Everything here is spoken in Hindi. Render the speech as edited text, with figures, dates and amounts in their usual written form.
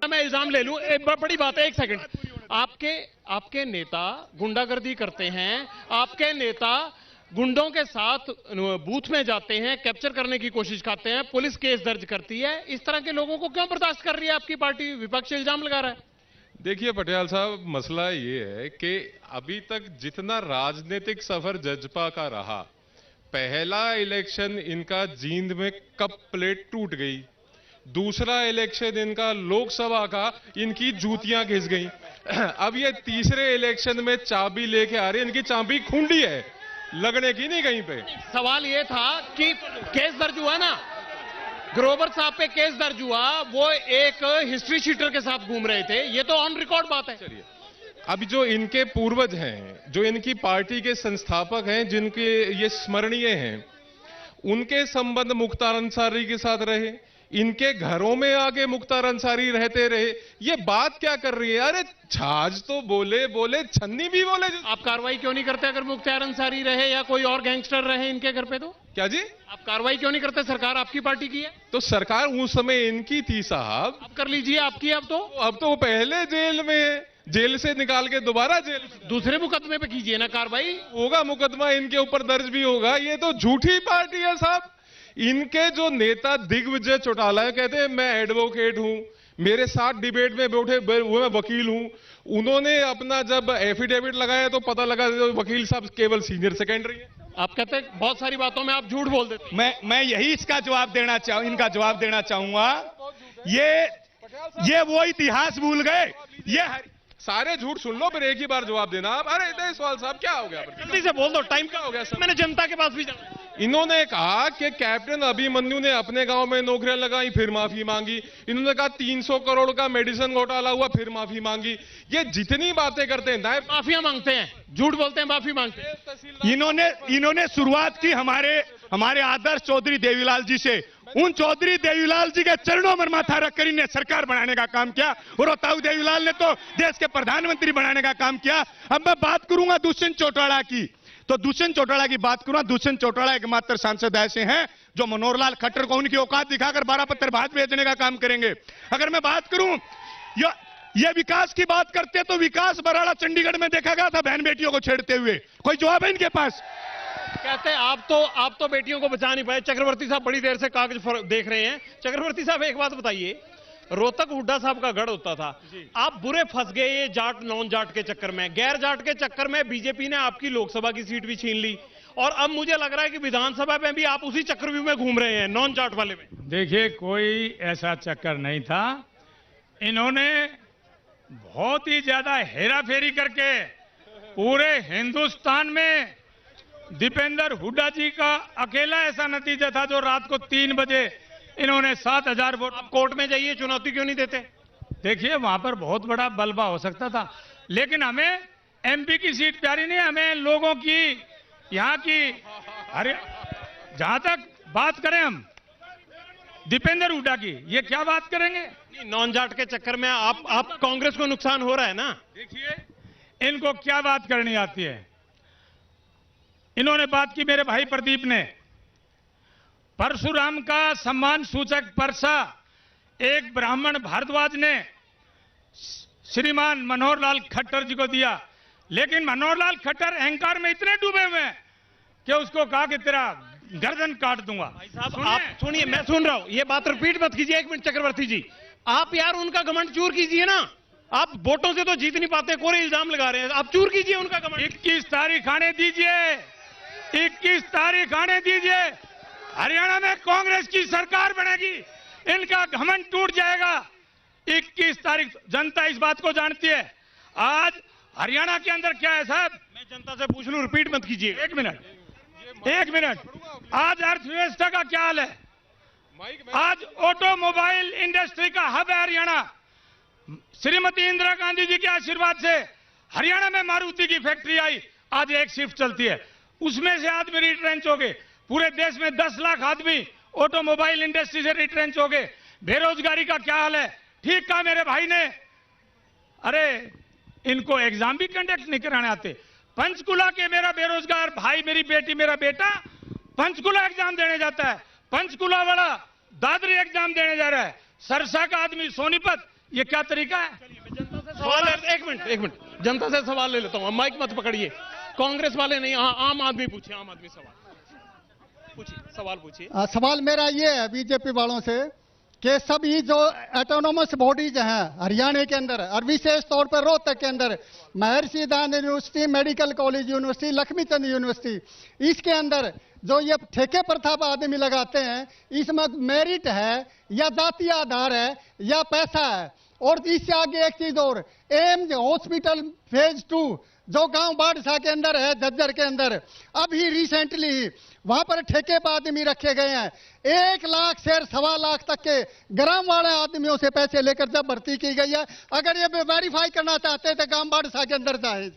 तो मैं इल्जाम ले लूं, एक बड़ी बात है, एक सेकंड। आपके नेता गुंडागर्दी करते हैं, आपके नेता गुंडों के साथ बूथ में जाते हैं, कैप्चर करने की कोशिश करते हैं, पुलिस केस दर्ज करती है। इस तरह के लोगों को क्यों बर्दाश्त कर रही है आपकी पार्टी? विपक्ष इल्जाम लगा रहा है। देखिए पटियाल साहब, मसला ये है कि अभी तक जितना राजनीतिक सफर जजपा का रहा, पहला इलेक्शन इनका जींद में कप प्लेट टूट गई, दूसरा इलेक्शन इनका लोकसभा का इनकी जूतियां घिस गई, अब ये तीसरे इलेक्शन में चाबी लेके आ रहे हैं। इनकी चाबी खूंडी है, लगने की नहीं कहीं पे। सवाल ये था कि केस दर्ज हुआ ना, ग्रोवर साहब पे केस दर्ज हुआ, वो एक हिस्ट्री शीटर के साथ घूम रहे थे, ये तो ऑन रिकॉर्ड बात है। चलिए, अब जो इनके पूर्वज हैं, जो इनकी पार्टी के संस्थापक हैं, जिनके ये स्मरणीय हैं, उनके संबंध मुख्तार अंसारी के साथ रहे, इनके घरों में आके मुख्तार अंसारी रहते रहे। ये बात क्या कर रही है? अरे छाछ तो बोले बोले, छन्नी भी बोले। आप कार्रवाई क्यों नहीं करते अगर मुख्तार अंसारी रहे या कोई और गैंगस्टर रहे इनके घर पे? तो क्या जी, आप कार्रवाई क्यों नहीं करते? सरकार आपकी पार्टी की है। तो सरकार उस समय इनकी थी साहब, अब कर लीजिए, आपकी। अब तो पहले जेल में है, जेल से निकाल के दोबारा जेल, दूसरे मुकदमे पे कीजिए ना कार्रवाई। होगा मुकदमा इनके ऊपर दर्ज भी होगा। ये तो झूठी पार्टी है साहब। इनके जो नेता दिग्विजय चौटाला कहते हैं मैं एडवोकेट हूं, मेरे साथ डिबेट में बैठे मैं वकील हूं, उन्होंने अपना जब एफिडेविट लगाया तो पता लगा वकील साहब केवल सीनियर सेकेंडरी है। आप कहते हैं बहुत सारी बातों में आप झूठ बोल देते। मैं यही इनका जवाब देना चाहूंगा। ये वो इतिहास भूल गए। ये सारे झूठ सुन लो, फिर एक ही बार जवाब देना आप। अरे देशवाल साहब क्या हो गया? जल्दी से बोल दो, टाइम क्या हो गया सर? मैंने जनता के पास भी जाना। इन्होंने कहा कि कैप्टन अभिमन्यु ने अपने गांव में नौकरियां लगाई, फिर माफी मांगी। इन्होंने कहा 300 करोड़ का मेडिसिन घोटाला हुआ, फिर माफी मांगी। ये जितनी बातें करते हैं नायब माफिया मांगते हैं, झूठ बोलते हैं, माफी मांगते हैं। इन्होंने शुरुआत की हमारे आदर्श चौधरी देवीलाल जी से। उन चौधरी देवीलाल जी के चरणों में माथा रखकर इन्हें सरकार बनाने का काम किया, और ताऊ देवीलाल ने तो देश के प्रधानमंत्री बनाने का काम किया। अब मैं बात करूंगा दुष्यंत चौटाला की, तो दुष्यंत चौटाला की बात करूंगा। दुष्यंत चौटाला एकमात्र सांसद ऐसे हैं जो मनोहरलाल खट्टर को उनकी औकात दिखाकर 12 पत्थर भात बेचने का काम करेंगे। अगर मैं बात करूं, ये विकास की बात करते तो विकास बराड़ा चंडीगढ़ में देखा गया था बहन बेटियों को छेड़ते हुए। कोई जवाब है इनके पास? कहते हैं आप तो बेटियों को बचा नहीं पाए। चक्रवर्ती साहब बड़ी देर से कागज देख रहे हैं। चक्रवर्ती साहब एक बात बताइए, रोहतक हुड्डा साहब का गढ़ होता था, आप बुरे फंस गए ये जाट नॉन जाट के चक्कर में, गैर जाट के चक्कर में। बीजेपी ने आपकी लोकसभा की सीट भी छीन ली, और अब मुझे लग रहा है कि विधानसभा में भी आप उसी चक्रव्यूह में घूम रहे हैं, नॉन जाट वाले में। देखिए, कोई ऐसा चक्कर नहीं था। इन्होंने बहुत ही ज्यादा हेरा फेरी करके पूरे हिंदुस्तान में दीपेंद्र हुड्डा जी का अकेला ऐसा नतीजा था जो रात को 3 बजे इन्होंने 7,000 वोट। आप कोर्ट में जाइए, चुनौती क्यों नहीं देते? देखिए, वहां पर बहुत बड़ा बलबा हो सकता था, लेकिन हमें एमपी की सीट प्यारी नहीं, हमें लोगों की यहाँ की। अरे जहां तक बात करें हम दीपेंद्र हुड्डा की, ये क्या बात करेंगे? नॉन जाट के चक्कर में आप कांग्रेस को नुकसान हो रहा है ना। देखिए, इनको क्या बात करनी आती है। इन्होंने बात की मेरे भाई प्रदीप ने, परशुराम का सम्मान सूचक परसा एक ब्राह्मण भारद्वाज ने श्रीमान मनोहरलाल खट्टर जी को दिया, लेकिन मनोहरलाल खट्टर अहंकार में इतने डूबे हुए हैं कि उसको कहा कि तेरा गर्दन काट दूंगा। भाई साहब आप सुनिए, मैं सुन रहा हूं, ये बात रिपीट मत कीजिए। 1 मिनट चक्रवर्ती जी, आप यार उनका घमंड चूर कीजिए ना। आप वोटों से तो जीत नहीं पाते, कोई इल्जाम लगा रहे हैं, आप चूर कीजिए उनका घमंड। 21 तारीख आने दीजिए, 21 तारीख आने दीजिए, हरियाणा में कांग्रेस की सरकार बनेगी, इनका घमंड टूट जाएगा। 21 तारीख, जनता इस बात को जानती है। आज हरियाणा के अंदर क्या है साहब, मैं जनता से पूछ लूं, रिपीट मत कीजिए। 1 मिनट। आज अर्थव्यवस्था का क्या हाल है? आज ऑटोमोबाइल इंडस्ट्री का हब है हरियाणा। श्रीमती इंदिरा गांधी जी के आशीर्वाद से हरियाणा में मारुति की फैक्ट्री आई, आज एक शिफ्ट चलती है, उसमें से आदमी रिट्रेंच हो गए। पूरे देश में 10 लाख आदमी ऑटोमोबाइल इंडस्ट्री से रिट्रेंच हो गए। बेरोजगारी का क्या हाल है? ठीक कहा मेरे भाई ने, अरे इनको एग्जाम भी कंडक्ट नहीं कराने आते। पंचकुला के मेरा बेरोजगार भाई, मेरी बेटी, मेरा बेटा पंचकुला एग्जाम देने जाता है, पंचकुला वाला दादरी एग्जाम देने जा रहा है, सरसा का आदमी सोनीपत ये क्या तरीका है? एक मिनट जनता से सवाल ले लेता हूं, माइक मत पकड़िए। कांग्रेस वाले नहीं, आम आदमी पूछिए, आम आदमी सवाल पूछिए। सवाल मेरा ये है बीजेपी वालों से कि सभी जो ऑटोनोमस बॉडीज हैं हरियाणा के अंदर और विशेष तौर पर रोहतक के अंदर Maharshi Dayanand university, medical college university, Laxmichand university, इसके अंदर जो ये ठेके प्रथा पर आदमी लगाते हैं, इसमें मेरिट है या जातीय आधार है या पैसा है? और इससे आगे एक चीज और, एम्स हॉस्पिटल फेज 2 जो गांव बाड़सा के अंदर है, झज्जर के अंदर, अभी रिसेंटली वहां पर ठेके पर आदमी रखे गए हैं। 1 लाख से 1.25 लाख तक के ग्राम वाले आदमियों से पैसे लेकर जब भर्ती की गई है। अगर ये वेरीफाई करना चाहते थे गांव बाड़सा के अंदर जाए।